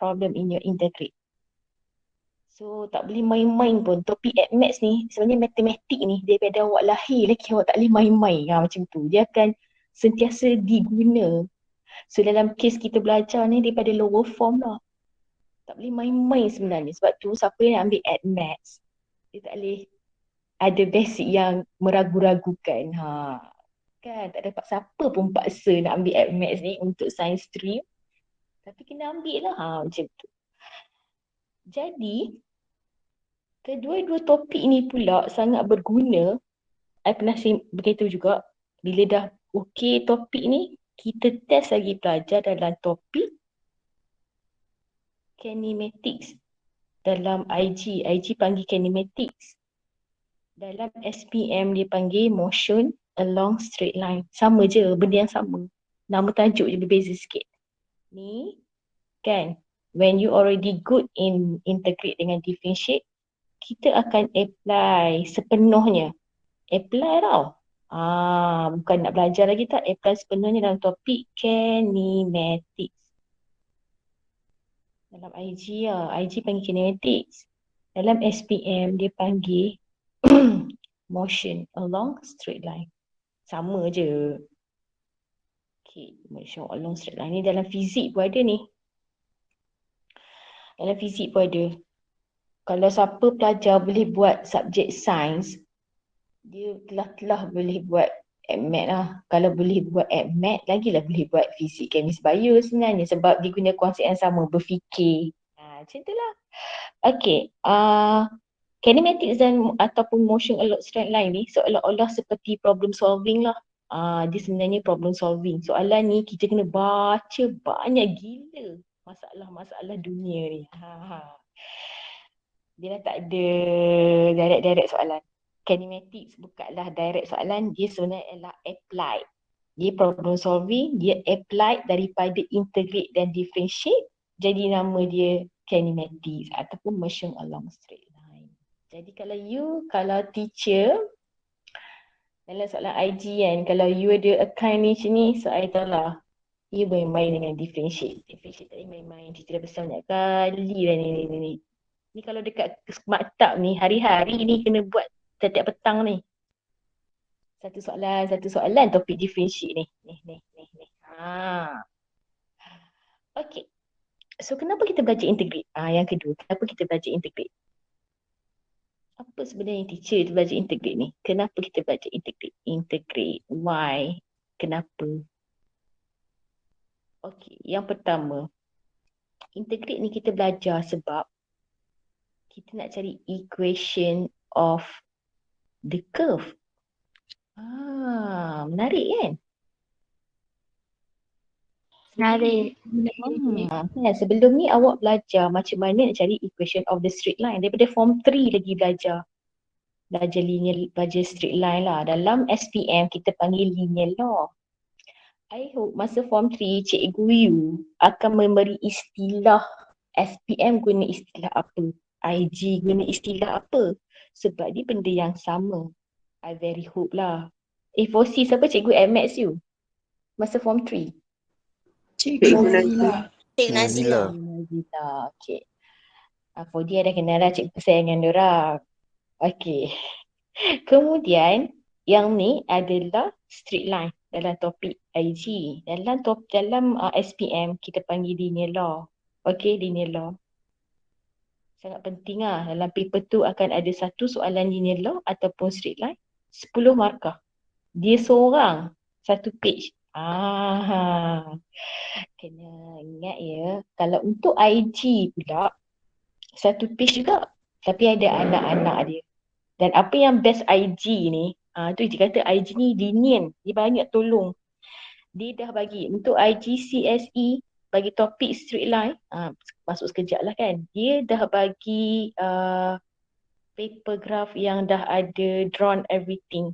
problem in your integrate. So tak boleh main-main pun. Topik at maths ni sebenarnya matematik ni daripada awak lahir lagi awak tak boleh main-main. Macam tu. Dia akan sentiasa diguna. So dalam kes kita belajar ni daripada lower form lah. Tak boleh main-main sebenarnya. Sebab tu siapa yang ambil at maths dia tak boleh ada basic yang meragu-ragukan. Kan tak dapat siapa pun paksa nak ambil at maths ni untuk science stream. Tapi kena ambil lah. Macam tu. Jadi kedua-dua topik ni pula sangat berguna. I pernah beritahu juga, bila dah okey topik ni, kita test lagi pelajar dalam topik kinematics. Dalam IG panggil kinematics. Dalam SPM dia panggil motion along straight line. Sama je, benda yang sama. Nama tajuk je berbeza sikit. Ni kan, when you already good in integrate dengan differentiate, kita akan apply sepenuhnya. Apply tau. Bukan nak belajar lagi tak. Apply sepenuhnya dalam topik kinematics. Dalam IG lah. IG panggil kinematics. Dalam SPM dia panggil motion along straight line. Sama je. Okay, motion along straight line ni dalam fizik pun ada ni. Dalam fizik pun ada. Kalau siapa pelajar boleh buat subjek sains, dia telah boleh buat AdMat lah. Kalau boleh buat AdMat, lagilah boleh buat fizik, kemis, bio sebenarnya sebab dia guna konsep yang sama, berfikir. Macam tu lah. Okay. Kinematics ataupun motion along straight line ni seolah-olah seperti problem solving lah. Dia sebenarnya problem solving. Soalan ni kita kena baca banyak gila masalah-masalah dunia ni. Dia dah tak ada direct soalan. Kinematics bukanlah direct soalan, dia sebenarnya adalah applied. Dia problem solving, dia applied daripada integrate dan differentiate, jadi nama dia kinematics ataupun motion along straight line. Jadi kalau teacher dalam soalan IG kan, kalau you ada account ni macam ni, so I tahu lah you main-main dengan differentiate. Differentiate tadi main-main, cerita dah besar banyak kali dah ni. Ni kalau dekat maktab ni, hari-hari ni kena buat setiap petang ni. Satu soalan topik differentiate ni. Ni. Okay. So kenapa kita belajar integrate? Yang kedua, kenapa kita belajar integrate? Apa sebenarnya teacher tu belajar integrate ni? Kenapa kita belajar integrate? Integrate. Why? Kenapa? Okay, yang pertama, integrate ni kita belajar sebab kita nak cari equation of the curve. Menarik kan? Menarik. Sebelum ni awak belajar macam mana nak cari equation of the straight line. Daripada form 3 lagi belajar. Belajar linear, belajar straight line lah. Dalam SPM kita panggil linear law. I hope masa form 3 cikgu you akan memberi istilah SPM guna istilah apa, IG guna istilah apa. Sebab dia benda yang sama. I very hope lah. A4C siapa cikgu AdMaths you? Masa form 3? Cikgu Nazila. Cik Nazila. Nazila. Okay. For dia dah kenal lah cikgu kesayangan diorang. Okay. Kemudian yang ni adalah straight line dalam topik IG. Dalam SPM kita panggil linear law. Okay, linear law. Sangat penting lah. Dalam paper tu akan ada satu soalan linear law ataupun straight line. 10 markah. Dia seorang. Satu page. Kena ingat ya. Kalau untuk IG pula, satu page juga. Tapi ada anak-anak dia. Dan apa yang best IG ni, tu dia kata IG ni lenient. Dia banyak tolong. Dia dah bagi untuk IG CSE, bagi topik straight line, masuk sekejap lah kan. Dia dah bagi paper graph yang dah ada drawn everything.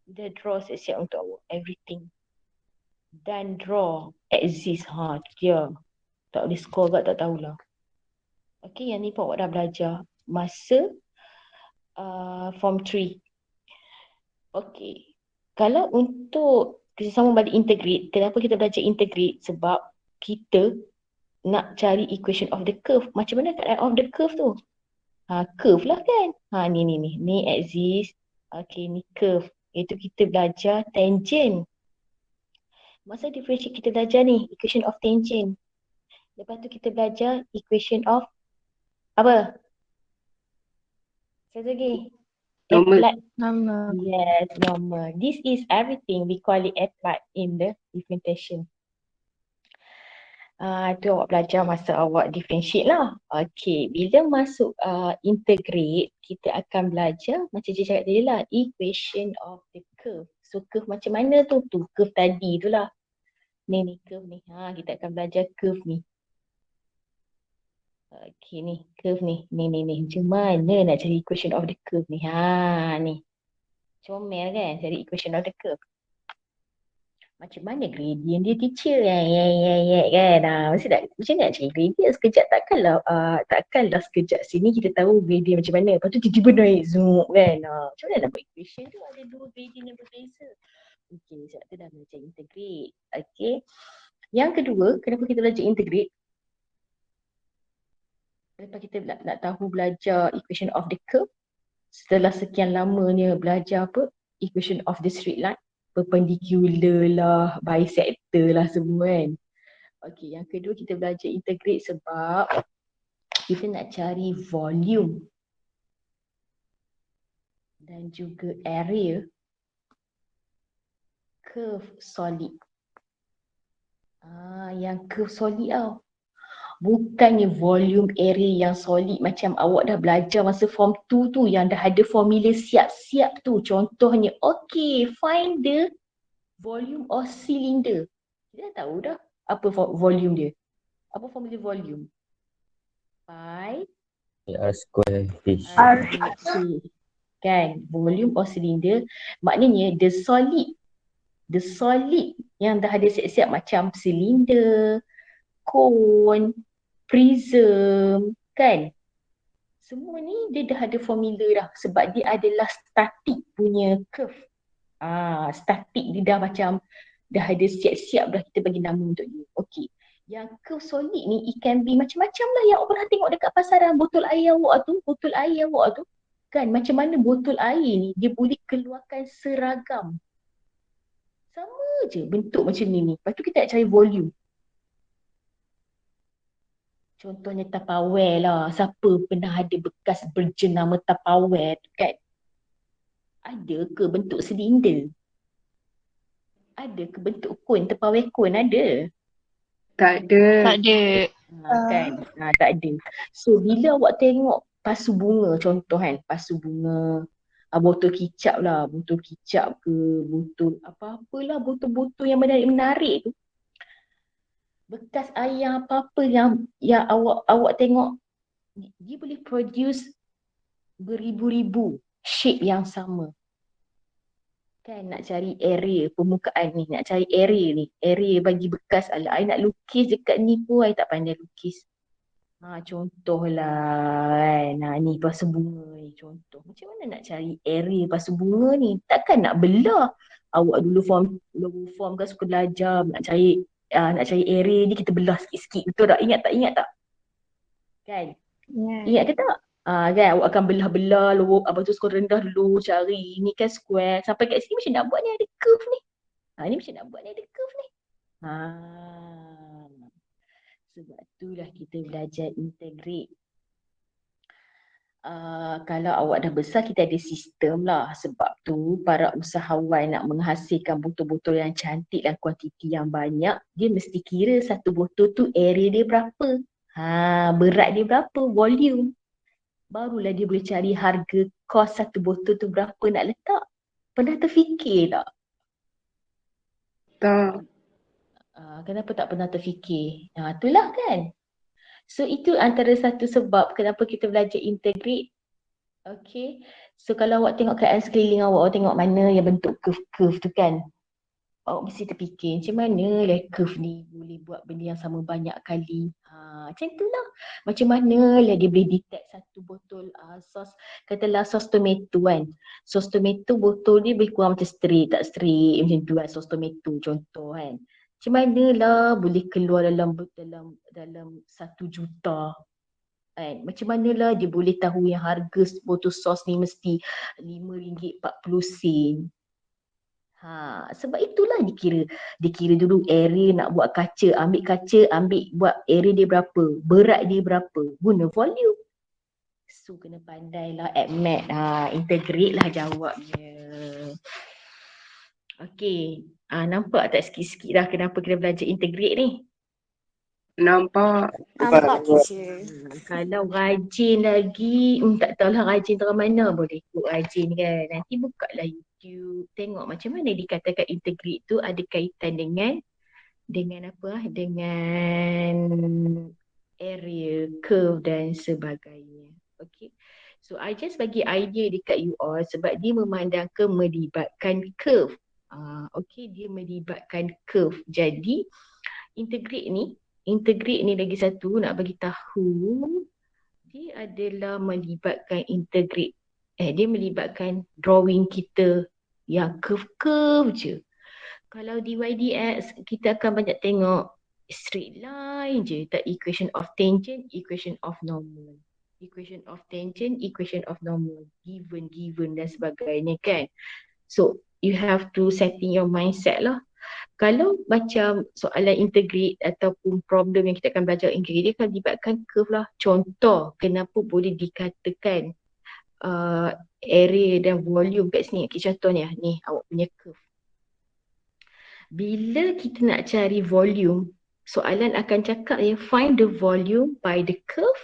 Dia draw siap-siap untuk awak, everything. Dan draw exist, dia. Tak boleh score kat tak tahulah. Okay, yang ni pun awak dah belajar masa form 3. Okay. Kalau untuk kita sama balik integrate, kenapa kita belajar integrate? Sebab kita nak cari equation of the curve. Macam mana keadaan of the curve tu? Curve lah kan. Ni axis. Okay, ni curve. Itu kita belajar tangent. Masa differentiate kita belajar ni, equation of tangent. Lepas tu kita belajar equation of apa? Satu lagi. Normal. Applied. Nama. Yes, normal. This is everything we call it applied in the differentiation. Tu awak belajar masa awak differentiate lah. Okay, bila masuk integrate, kita akan belajar macam saya cakap tadi lah, equation of the curve. So curve macam mana tu? Tu curve tadi tu lah. Ni curve ni. Kita akan belajar curve ni. Okay ni, curve ni. Ni. Macam mana nak cari equation of the curve ni? Ni. Comel kan cari equation of the curve. Macam mana gradient dia teacher kan. Mesti tak, macam mana nak cari gradient sekejap takkanlah sekejap sini kita tahu gradient macam mana. Lepas tu tiba-tiba naik zoom kan. Macam mana nak buat equation tu ada dua gradient yang berbeza. Okay, sebab tu dah belajar integrate. Okay. Yang kedua, kenapa kita belajar integrate? Lepas kita nak tahu belajar equation of the curve, setelah sekian lamanya belajar apa? Equation of the straight line, perpendicular lah, bisector lah semua kan. Okay, yang kedua kita belajar integrate sebab kita nak cari volume dan juga area curve solid. Yang curve solid tau. Bukannya volume area yang solid macam awak dah belajar masa form 2 tu yang dah ada formula siap-siap tu. Contohnya, okay, find the volume of cylinder. Kita dah tahu dah apa volume dia. Apa formula volume? Pi R square H. Okay. Kan, volume of cylinder maknanya the solid yang dah ada siap-siap macam cylinder, cone, prism, kan? Semua ni dia dah ada formula dah sebab dia adalah static punya curve. Static dia dah macam dah ada siap-siap dah kita bagi nama untuk dia. Okey. Yang curve solid ni it can be macam-macam lah yang awak pernah tengok dekat pasaran botol air awak tu. Kan macam mana botol air ni dia boleh keluarkan seragam. Sama je bentuk macam ni. Lepas tu kita nak cari volume. Contohnya Tupperware lah. Siapa pernah ada bekas berjenama Tupperware tu kan? Ada ke bentuk silinder? Ada ke bentuk cone? Tupperware cone ada? Tak ada. Tak ada. Kan? Tak ada. So bila awak tengok pasu bunga contoh kan, pasu bunga, botol kicap lah, botol kicap ke, botol apa-apalah, botol-botol yang menarik-menarik tu. Bekas air yang apa-apa yang awak tengok, dia boleh produce beribu-ribu shape yang sama. Kan nak cari area permukaan ni, nak cari area ni, area bagi bekas. Alah, I nak lukis dekat ni pun I tak pandai lukis. Contohlah kan, ni pasu bunga ni contoh. Macam mana nak cari area pasu bunga ni? Takkan nak belah. Awak dulu form kan suka belajar nak cari area ni kita belah sikit-sikit. Betul tak? Ingat tak? Kan? Yeah. Ingat ke tak? Kan awak akan belah-belah apa tu skor rendah dulu cari ni kan square sampai kat sini macam nak buat ni ada curve ni. Ni macam nak buat ni ada curve ni. Sebab itulah kita belajar integrate. Kalau awak dah besar kita ada sistem lah. Sebab tu para usahawan nak menghasilkan botol-botol yang cantik dan kuantiti yang banyak, dia mesti kira satu botol tu area dia berapa. Berat dia berapa, volume. Barulah dia boleh cari harga kos satu botol tu berapa nak letak. Pernah terfikir tak? Tak. Kenapa tak pernah terfikir? Itulah kan. So itu antara satu sebab kenapa kita belajar integrate. Okay. So kalau awak tengok keadaan sekeliling awak tengok mana yang bentuk curve-curve tu kan. Awak mesti terfikir macam mana lah curve ni boleh buat benda yang sama banyak kali. Macam itulah. Macam mana lah dia boleh detect satu botol sos, katalah sos tomato kan. Sos tomato botol dia lebih kurang macam straight, tak straight macam tu kan sos tomato contoh kan. Macam manalah boleh keluar dalam 1 juta kan? Macam manalah dia boleh tahu yang harga botol sos ni mesti RM5.40. Sebab itulah dikira dulu area nak buat kaca, ambil buat area dia berapa, berat dia berapa, guna volume. So kena pandailah add math, integrate lah jawabnya. Okey, nampak tak sikit-sikit dah kenapa kena belajar integrate ni? Nampak. Nampak teacher. Kalau rajin lagi, tak tahulah rajin terang mana boleh ikut rajin kan. Nanti bukalah YouTube, tengok macam mana dikatakan integrate tu ada kaitan dengan apa? Dengan area, curve dan sebagainya. Okay. So I just bagi idea dekat you all sebab dia memandangkan melibatkan curve. Okay, dia melibatkan curve. Jadi integrate ni lagi satu nak bagi tahu dia adalah melibatkan integrate. Dia melibatkan drawing kita yang curve-curve je. Kalau di YDX kita akan banyak tengok straight line je, tak equation of tangent, equation of normal. Equation of tangent, equation of normal, given dan sebagainya kan. So you have to setting your mindset lah. Kalau macam soalan integrate ataupun problem yang kita akan belajar integrate, dia akan libatkan curve lah. Contoh kenapa boleh dikatakan area dan volume kat sini. Okay, contohnya ni awak punya curve. Bila kita nak cari volume, soalan akan cakap find the volume by the curve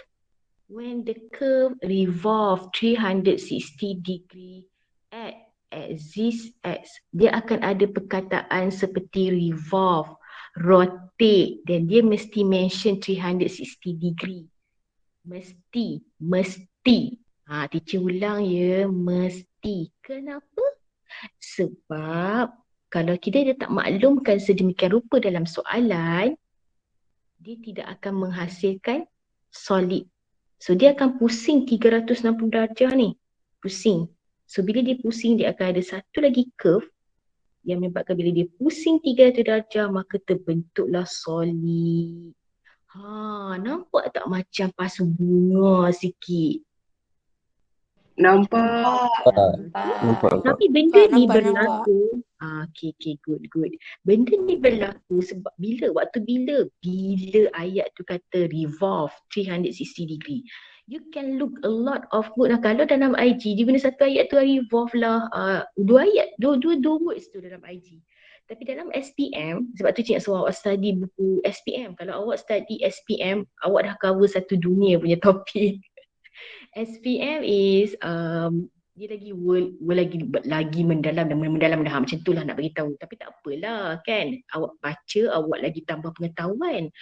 when the curve revolve 360 degree at axis X. Dia akan ada perkataan seperti revolve, rotate, dan dia mesti mention 360 degree. Mesti. Teacher ulang ya, mesti. Kenapa? Sebab kalau kita dia tak maklumkan sedemikian rupa dalam soalan, dia tidak akan menghasilkan solid. So dia akan pusing 360 darjah ni. Pusing. So bila dia pusing, dia akan ada satu lagi curve yang menyebabkan bila dia pusing 300 darjah maka terbentuklah solid. Nampak tak macam pasu bunga sikit? Nampak. Nampak. Tapi benda ni Nampak. berlaku. Okay, good. Benda ni berlaku sebab bila ayat tu kata revolve 360 degree. You can look a lot of word. Kalau dalam IG, dia guna satu ayat tu revolve lah. Dua ayat, dua words tu dalam IG. Tapi dalam SPM, sebab tu Cik suruh awak study buku SPM. Kalau awak study SPM, awak dah cover satu dunia punya topik. SPM is dia lagi mendalam dah macam tu lah nak beritahu. Tapi tak apalah kan. Awak baca, awak lagi tambah pengetahuan.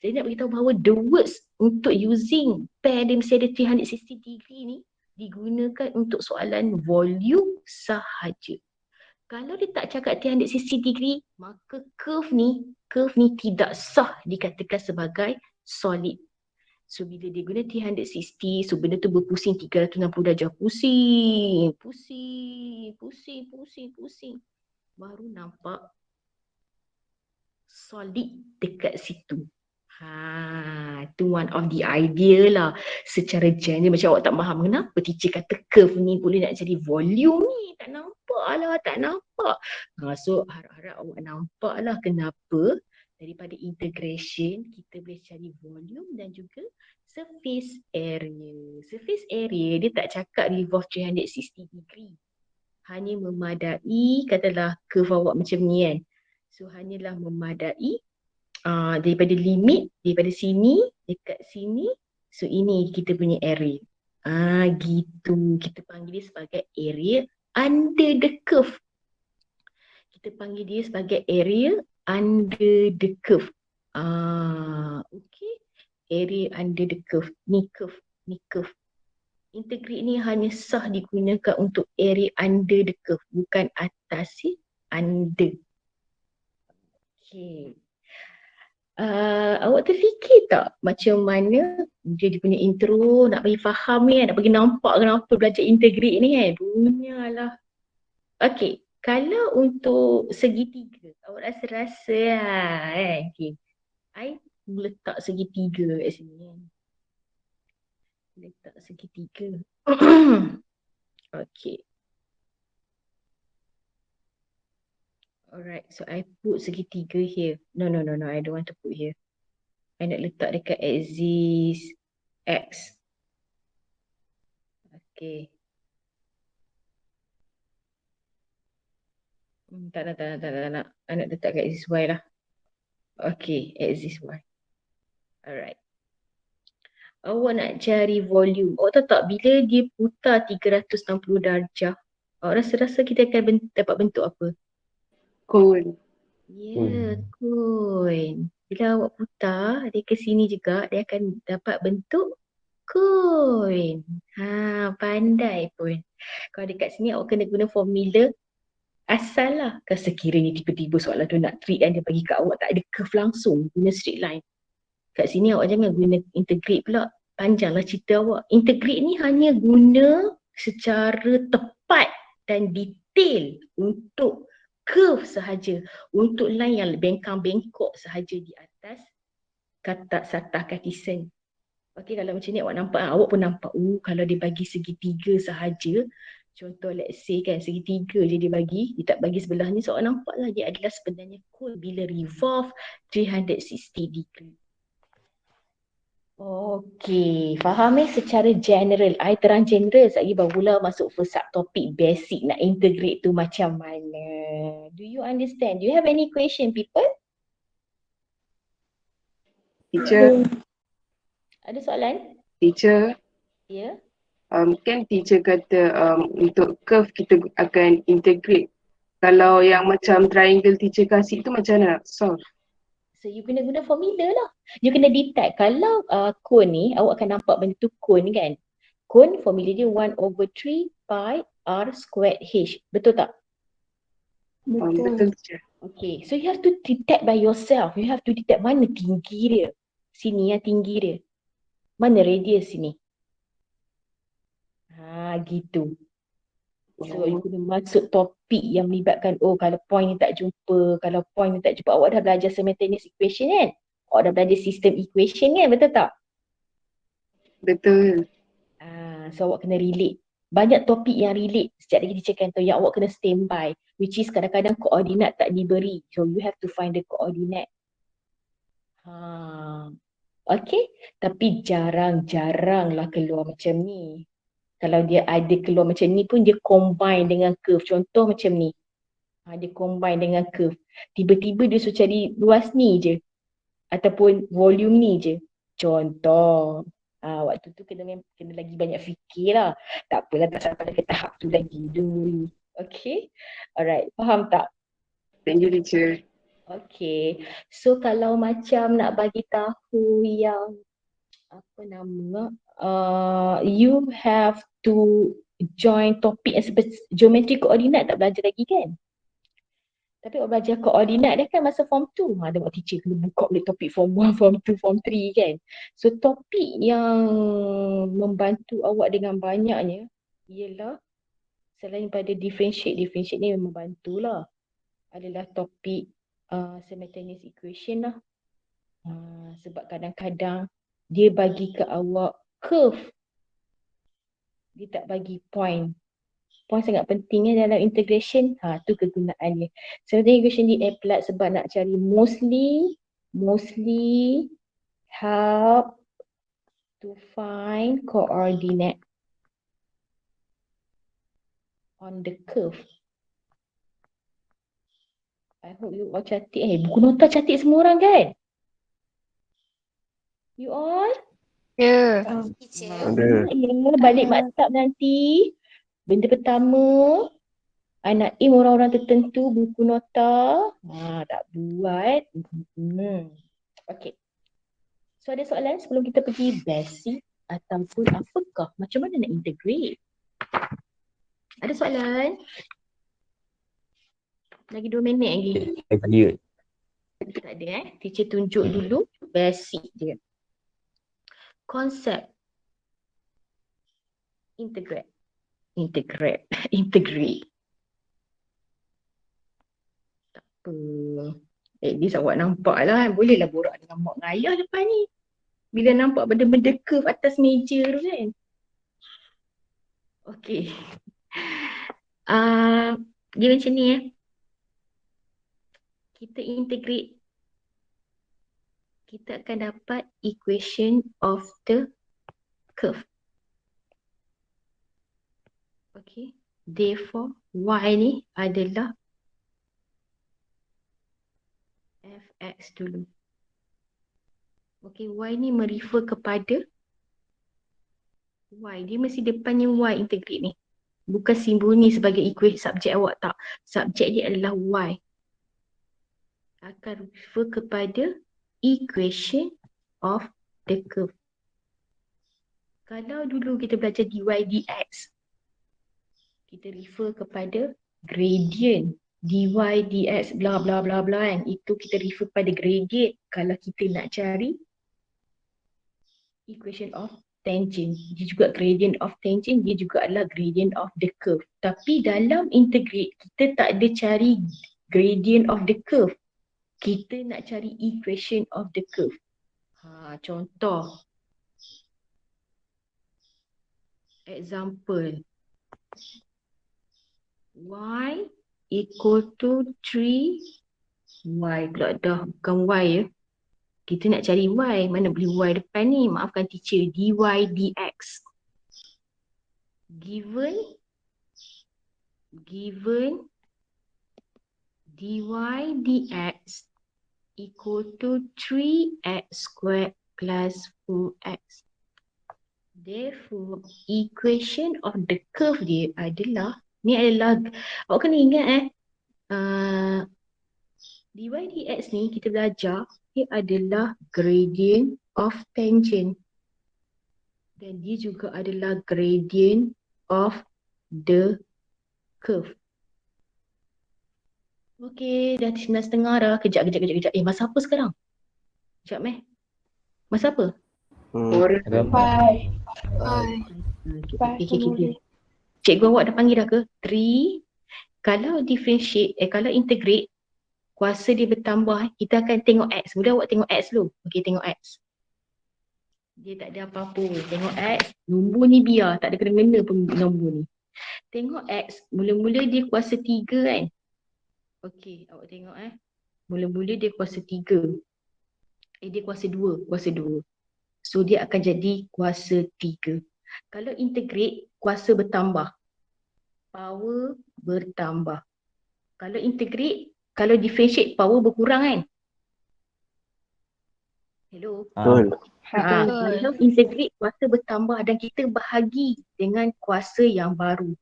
Jadi nak beritahu bahawa the words untuk using pair dia mesti ada 360 degree ni digunakan untuk soalan volume sahaja. Kalau dia tak cakap 360 degree, maka curve ni tidak sah dikatakan sebagai solid. So bila dia guna 360, so benda tu berpusing 360 darjah. Pusing. Baru nampak solid dekat situ. Tu one of the idea lah. Secara general macam awak tak faham kenapa teacher kata curve ni boleh nak jadi volume ni. Tak nampak. So harap-harap awak nampak lah kenapa daripada integration kita boleh cari volume dan juga surface area. Surface area dia tak cakap revolve 360 degree. Hanya memadai, katalah curve awak macam ni kan. So hanyalah memadai daripada limit, daripada sini, dekat sini. So ini kita punya area. Gitu. Kita panggil dia sebagai area under the curve. Kita panggil dia sebagai area under the curve. Okay. Area under the curve. Ni curve. Integrate ni hanya sah digunakan untuk area under the curve. Bukan atas under. Okay. Awak terfikir tak macam mana dia punya intro nak bagi faham ni kan, nak bagi nampak kenapa belajar integrate ni kan? Punyalah. Okay. Kalau untuk segitiga, awak rasa-rasa lah kan. Okay. I letak segitiga kat sini kan. Letak segitiga. Okay. Alright, so I put segitiga here. No, I don't want to put here. I nak letak dekat axis X. Okay. Tak nak. I nak letak kat axis Y lah. Okay, axis Y. Alright. Awak nak cari volume. Awak tahu tak bila dia putar 360 darjah, awak rasa-rasa kita akan dapat bentuk apa? Kon. Ya, koin. Bila awak putar, dia ke sini juga, dia akan dapat bentuk koin. Pandai pun. Kalau dekat sini awak kena guna formula asal lah. Kalau sekiranya tiba-tiba soalan tu nak treat dan dia bagi kat awak tak ada curve langsung, guna straight line. Kat sini awak jangan guna integrate pula. Panjanglah cerita awak. Integrate ni hanya guna secara tepat dan detail untuk curve sahaja. Untuk line yang bengkang-bengkok sahaja di atas kata satah Cartesian. Okey, kalau macam ni awak nampak, awak pun nampak, kalau dia bagi segitiga sahaja, contoh let's say kan, segitiga je dia bagi, dia tak bagi sebelah ni, so awak nampak lah dia adalah sebenarnya cone bila revolve 360 degree. Okey, faham secara general. I terang general sekali barulah masuk first subtopic basic nak integrate tu macam mana. Do you understand? Do you have any question, people? Teacher, Ada soalan? teacher, Ya? kan teacher kata untuk curve kita akan integrate. Kalau yang macam triangle teacher kasih tu macam mana nak solve? So you kena guna formula lah. You kena detect. Kalau cone ni, awak akan nampak bentuk cone kan? Cone formula dia 1/3 pi r squared h. Betul tak? Betul teacher. Okay, so you have to detect by yourself. You have to detect mana tinggi dia. Sini yang tinggi dia. Mana radius sini. Gitu. So you kena masuk topik yang melibatkan, kalau point ni tak jumpa, kalau point ni tak jumpa, awak dah belajar simultaneous equation kan? Awak dah belajar system equation kan, betul tak? Betul. So awak kena relate. Banyak topik yang relate. Sekejap lagi teacher akan tahu yang awak kena standby. Which is kadang-kadang koordinat tak diberi. So you have to find the coordinate. Okay. Tapi jarang-jarang lah keluar macam ni. Kalau dia ada keluar macam ni pun dia combine dengan curve. Contoh macam ni. Dia combine dengan curve. Tiba-tiba dia suruh cari luas ni je. Ataupun volume ni je. Contoh. Waktu tu kena lagi banyak fikir lah. Tak apalah, tak sampai ke tahap tu lagi dulu. Okay. Alright. Faham tak? Thank you teacher. Okay. So kalau macam nak bagi tahu yang apa nama, you have to join topik yang geometri koordinat tak belajar lagi kan? Tapi awak belajar koordinat dia kan masa form 2. Tengok teacher kena buka balik topik form 1, form 2, form 3 kan. So topik yang membantu awak dengan banyaknya ialah selain pada differentiate ni memang bantulah. Adalah topik simultaneous equation lah. Sebab kadang-kadang dia bagi ke awak curve. Dia tak bagi point. Point sangat pentingnya dalam integration. Tu kegunaannya. Simultaneous equation di apply sebab nak cari mostly help to find coordinate on the curve. I hope you all cantik. Buku nota cantik semua orang kan? You all? Ya. Ada. Balik maktab nanti. Benda pertama, anak orang-orang tertentu buku nota. Tak buat. Okay. So ada soalan sebelum kita pergi basic ataupun apakah? Macam mana nak integrate? Ada soalan? Lagi 2 minit lagi. Dia. Tak ada Teacher tunjuk dulu basic dia. Konsep integrate. apa. At least awak nampak lah. Bolehlah borak dengan mak dengan ayah depan ni. Bila nampak benda-benda curve atas meja tu kan. Okay. Dia macam ni Kita integrate. Kita akan dapat equation of the curve. Okay. Therefore, y ni adalah fx dulu. Okay, y ni merefer kepada y. Dia mesti depannya y integrate ni. Bukan simbol ni sebagai equation subjek awak, tak. Subjek dia adalah y. Akan refer kepada equation of the curve. Kalau dulu kita belajar dy dx, kita refer kepada gradient dy dx bla bla bla bla kan. Itu kita refer pada gradient. Kalau kita nak cari equation of tangent, dia juga gradient of tangent, dia juga adalah gradient of the curve. Tapi dalam integrate, kita tak ada cari gradient of the curve. Kita nak cari equation of the curve. Contoh. Example. Y equal to 3. Y pula dah, bukan Y ya. Kita nak cari Y. Mana boleh Y depan ni? Maafkan teacher. dy dx. Given dy dx equal to 3x squared plus 4x. Therefore, equation of the curve dia adalah, ni adalah, awak kena ingat dy dx ni kita belajar, dia adalah gradient of tangent. Dan dia juga adalah gradient of the curve. Okay, dah 9:30 dah. Kejap. Masa apa sekarang? Sekejap Masa apa? Bye. Okay. Cikgu awak dah panggil dah ke? 3. Kalau differentiate, kalau integrate, kuasa dia bertambah, kita akan tengok X. Mula awak tengok X dulu. Okay, tengok X. Dia tak ada apa-apa. Tengok X, nombor ni biar. Tak ada kena-mena pun nombor ni. Tengok X, mula-mula dia kuasa 3 kan? Okay, awak tengok mula-mula dia kuasa 3. Dia kuasa 2. So dia akan jadi kuasa 3. Kalau integrate, kuasa bertambah. Power bertambah. Kalau integrate, kalau differentiate, power berkurang kan? Hello? Betul. Kalau integrate, kuasa bertambah dan kita bahagi dengan kuasa yang baru.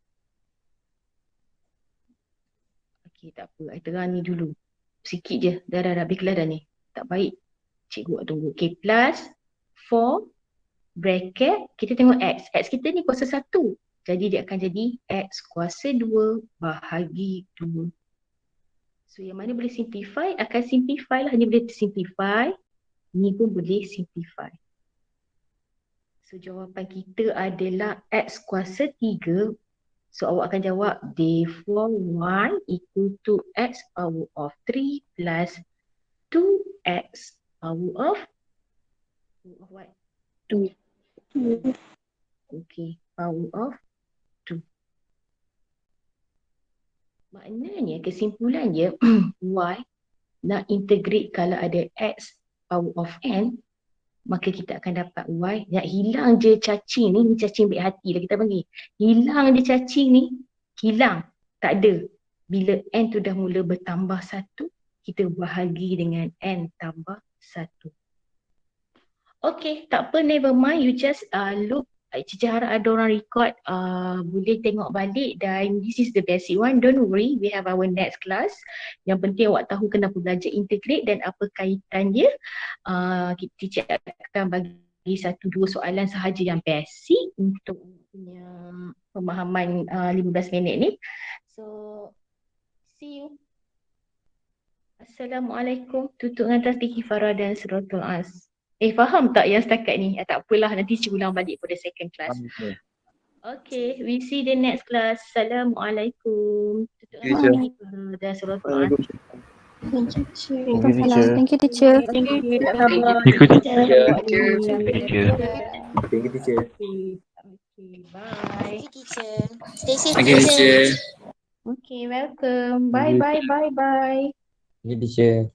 Okay, tak apa. I terang ni dulu. Sikit je. Dah. Habis kelas dah ni. Tak baik. Cikgu nak tunggu. Okay, plus 4 bracket. Kita tengok X. X kita ni kuasa 1. Jadi dia akan jadi X kuasa 2 bahagi 2. So yang mana boleh simplify, akan simplify lah. Hanya boleh simplify. Ni pun boleh simplify. So jawapan kita adalah X kuasa 3. So awak akan jawab therefore y equal to x power of 3 plus 2x power of what? 2. Okay, power of 2. Maknanya kesimpulan dia y nak integrate kalau ada x power of n, maka kita akan dapat y. Nak hilang je cacing ni cacing baik hati lah kita panggil. Hilang je cacing ni, hilang. Tak ada. Bila n tu dah mula bertambah 1, kita bahagi dengan n tambah 1. Okay, tak apa, never mind. You just look. Cici harap ada orang record, boleh tengok balik dan this is the basic one. Don't worry, we have our next class. Yang penting awak tahu kenapa belajar integrate dan apa kaitan dia. Cici akan bagi 1-2 soalan sahaja yang basic untuk punya pemahaman 15 minit ni. So, see you. Assalamualaikum. Tutup dengan tasbih kifarah dan suratul as. Faham tak yang setakat ni? Tak apalah, nanti saya ulang balik pada second class. Okay, we see the next class. Assalamualaikum. Tutup dengan tasbih kifarah dan suratul as. Thank you, teacher. Thank you, teacher. Thank you, teacher. Thank you, tak sabar. Thank you, teacher. Teacher. Teacher. Thank you, teacher. Okay, bye. Thank you, teacher. Stay safe, Thank you, teacher. Okay, welcome. Thank Bye, you. bye, bye, bye. Thank you, teacher.